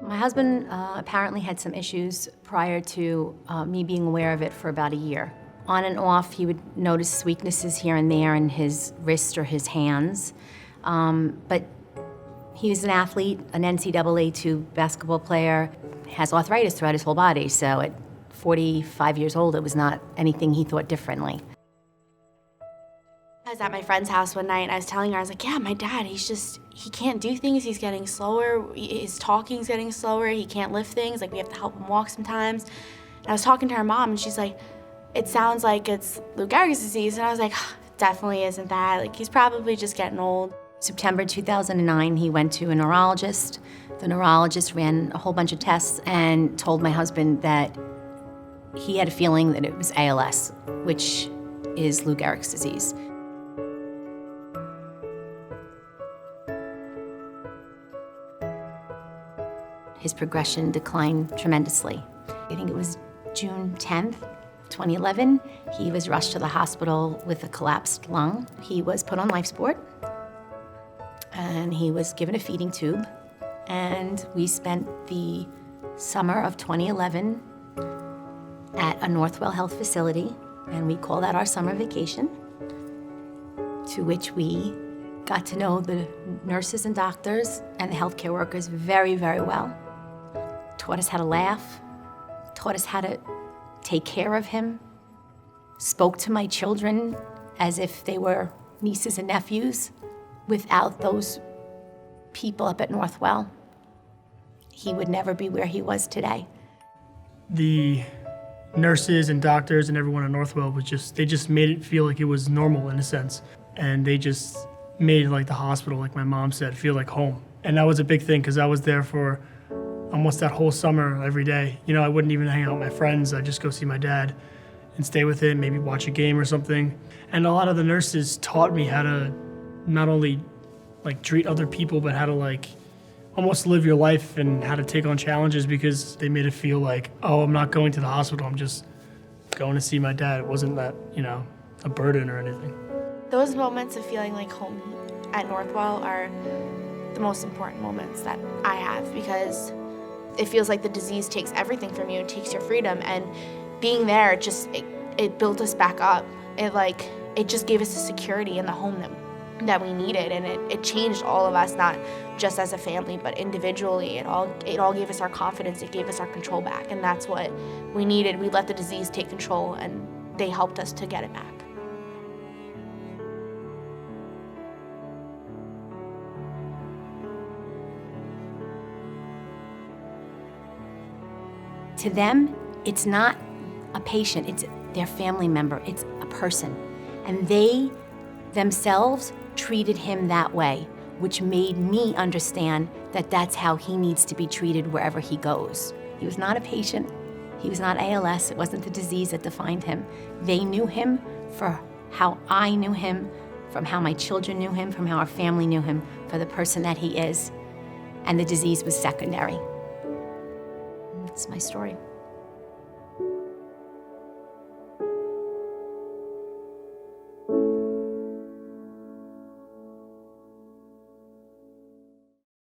My husband apparently had some issues prior to me being aware of it for about a year. On and off, he would notice weaknesses here and there in his wrist or his hands. But he was an athlete, an NCAA 2 basketball player, has arthritis throughout his whole body, so at 45 years old, it was not anything he thought differently. I was at my friend's house one night and I was telling her, I was like, yeah, my dad, he can't do things, he's getting slower, his talking's getting slower, he can't lift things, like we have to help him walk sometimes. And I was talking to her mom and she's like, it sounds like it's Lou Gehrig's disease. And I was like, definitely isn't that, like he's probably just getting old. September 2009, he went to a neurologist. The neurologist ran a whole bunch of tests and told my husband that he had a feeling that it was ALS, which is Lou Gehrig's disease. His progression declined tremendously. I think it was June 10th, 2011. He was rushed to the hospital with a collapsed lung. He was put on life support, and he was given a feeding tube. And we spent the summer of 2011 at a Northwell health facility, and we call that our summer vacation, to which we got to know the nurses and doctors and the healthcare workers very, very well. Taught us how to laugh, taught us how to take care of him, spoke to my children as if they were nieces and nephews. Without those people up at Northwell, he would never be where he was today. The nurses and doctors and everyone at Northwell they just made it feel like it was normal in a sense. And they just made like the hospital, like my mom said, feel like home. And that was a big thing because I was there for almost that whole summer every day. You know, I wouldn't even hang out with my friends. I'd just go see my dad and stay with him, maybe watch a game or something. And a lot of the nurses taught me how to not only like treat other people, but how to like almost live your life and how to take on challenges, because they made it feel like, oh, I'm not going to the hospital, I'm just going to see my dad. It wasn't that, you know, a burden or anything. Those moments of feeling like home at Northwell are the most important moments that I have, because it feels like the disease takes everything from you, it takes your freedom, and being there it built us back up. It just gave us the security and the home that we needed, and it changed all of us, not just as a family, but individually. It all gave us our confidence, it gave us our control back, and that's what we needed. We let the disease take control, and they helped us to get it back. To them, it's not a patient, it's their family member, it's a person. And they themselves treated him that way, which made me understand that that's how he needs to be treated wherever he goes. He was not a patient, he was not ALS, it wasn't the disease that defined him. They knew him for how I knew him, from how my children knew him, from how our family knew him, for the person that he is. And the disease was secondary. That's my story.